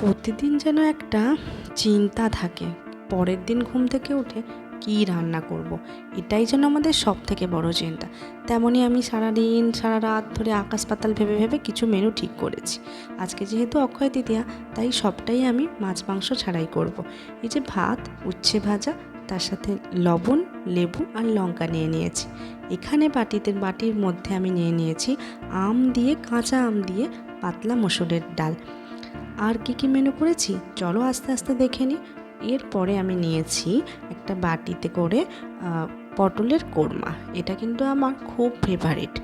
প্রতিদিন যেন একটা চিন্তা থাকে, পরের দিন ঘুম থেকে উঠে কী রান্না করব। এটাই যেন আমাদের সব থেকে বড় চিন্তা। তেমনই আমি সারাদিন সারা রাত ধরে আকাশ পাতাল ভেবে ভেবে কিছু মেনু ঠিক করেছি। আজকে যেহেতু অক্ষয় তৃতীয়া, তাই সবটাই আমি মাছ মাংস ছাড়াই করব। এই যে ভাত, উচ্ছে ভাজা, তার সাথে লবণ, লেবু আর লঙ্কা নিয়ে নিয়েছি। এখানে বাটির মধ্যে আমি নিয়ে নিয়েছি আম দিয়ে, কাঁচা আম দিয়ে পাতলা মসুরের ডাল। আর কি মেনু করেছি চলো আস্তে আস্তে দেখে নিই। এরপরে আমি নিয়েছি একটা বাটিতে করে পটলের কোরমা। এটা কিন্তু আমার খুব ফেভারিট।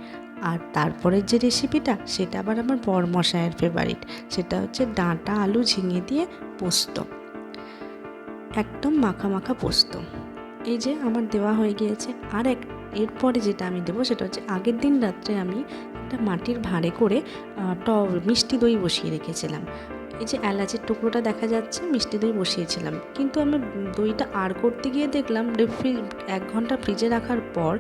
আর তারপরের যে রেসিপিটা, সেটা আবার আমার বরমশাইয়ের ফেভারিট। সেটা হচ্ছে ডাঁটা আলু ঝিঙে দিয়ে পোস্ত, একদম মাখা মাখা পোস্ত। এই যে আমার দেওয়া হয়ে গিয়েছে। আর এরপরে যেটা আমি দেবো সেটা হচ্ছে, আগের দিন রাত্রে আমি একটা মাটির ভাঁড়ে করে মিষ্টি দই বসিয়ে রেখেছিলাম। এই যে এলাচের টুকরোটা দেখা যাচ্ছে, মিষ্টি দই বসিয়েছিলাম, কিন্তু আমি দইটা আর করতে গিয়ে দেখলাম 1 ঘন্টা ফ্রিজে রাখার পর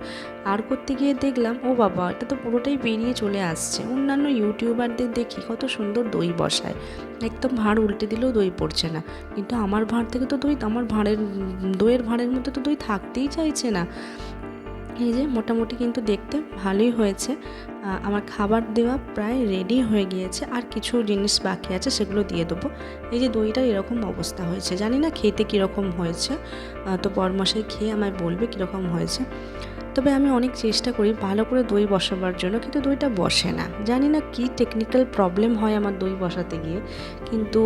আর করতে গিয়ে দেখলাম, ও বাবা, এটা তো পুরোটাই বেরিয়ে চলে আসছে। অন্যান্য ইউটিউবারদের দেখি কত সুন্দর দই বসায়, একদম ভাঁড় উল্টে দিলেও দই পড়ছে না, কিন্তু আমার ভাঁড় থেকে তো আমার দইয়ের ভাঁড়ের মধ্যে তো দই থাকতেই চাইছে না। এই যে মোটামুটি কিন্তু দেখতে ভালোই হয়েছে। আমার খাবার দেওয়া প্রায় রেডি হয়ে গিয়েছে, আর কিছু জিনিস বাকি আছে, সেগুলো দিয়ে দেবো। এই যে দইটার এরকম অবস্থা হয়েছে, জানি না খেতে কীরকম হয়েছে, তো বরমশাই খেয়ে আমায় বলবে কীরকম হয়েছে। তবে আমি অনেক চেষ্টা করি ভালো করে দই বসাবার জন্য, কিন্তু দইটা বসে না। জানি না কী টেকনিক্যাল প্রবলেম হয় আমার দই বসাতে গিয়ে, কিন্তু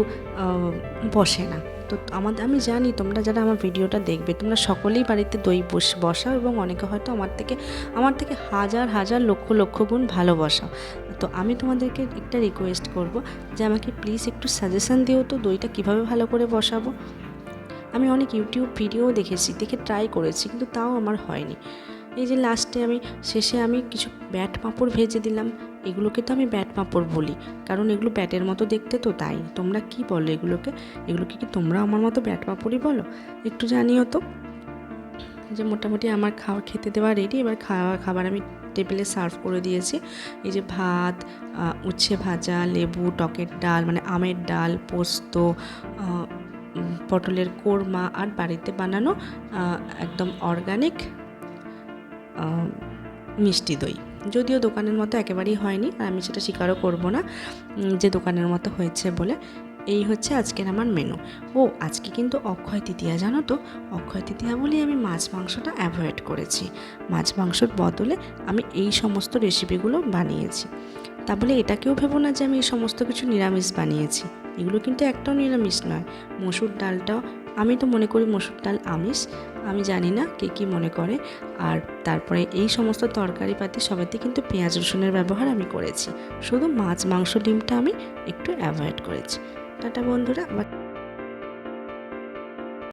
বসে না। তো আমি জানি তোমরা যারা আমার ভিডিওটা দেখবে, তোমরা সকলেই বাড়িতে দই বসাও, এবং অনেকে হয়তো আমার থেকে হাজার হাজার লক্ষ লক্ষ গুণ ভালো বসাও। তো আমি তোমাদেরকে একটা রিকোয়েস্ট করব যে আমাকে প্লিজ একটু সাজেশান দিও তো, দইটা কীভাবে ভালো করে বসাবো। আমি অনেক ইউটিউব ভিডিও দেখে ট্রাই করেছি, কিন্তু তাও আমার হয়নি। এই যে শেষে আমি কিছু ব্যাট পাঁপড় ভেজে দিলাম। এগুলোকে তো আমি ব্যাট পাঁপড় বলি, কারণ এগুলো ব্যাটের মতো দেখতে, তো তাই। তোমরা কি বলো এগুলোকে কি তোমরা আমার মতো ব্যাট পাঁপড়ই বলো? একটু জানিও তো। যে মোটামুটি আমার খেতে দেওয়া রেডি। এবার খাবার আমি টেবিলে সার্ভ করে দিয়েছি। এই যে ভাত, উচ্ছে ভাজা, লেবু, টকের ডাল মানে আমের ডাল, পোস্ত, পটলের কোরমা, আর বাড়িতে বানানো একদম অর্গানিক মিষ্টি দই। যদিও দোকানের মতো একেবারেই হয়নি, আর আমি সেটা স্বীকারও করব না যে দোকানের মতো হয়েছে বলে। এই হচ্ছে আজকের আমার মেনু। আজকে কিন্তু অক্ষয় তৃতীয়া, জানো তো? অক্ষয় তৃতীয়া বলেই আমি মাছ মাংসটা অ্যাভয়েড করেছি। মাছ মাংসর বদলে আমি এই সমস্ত রেসিপিগুলো বানিয়েছি। তা বলে এটাকেও ভেবো না যে আমি এই সমস্ত কিছু নিরামিষ বানিয়েছি। এগুলো কিন্তু একটাও নিরামিষ নয়। মসুর ডালটাও, আমি তো মনে করি মসুর ডাল আমিষ, আমি জানি না কে কী মনে করে। আর তারপরে এই সমস্ত তরকারিপাতি সবেতে কিন্তু পেঁয়াজ রসুনের ব্যবহার আমি করেছি। শুধু মাছ মাংস ডিমটা আমি একটু অ্যাভয়েড করেছি। টাটা বন্ধুরা।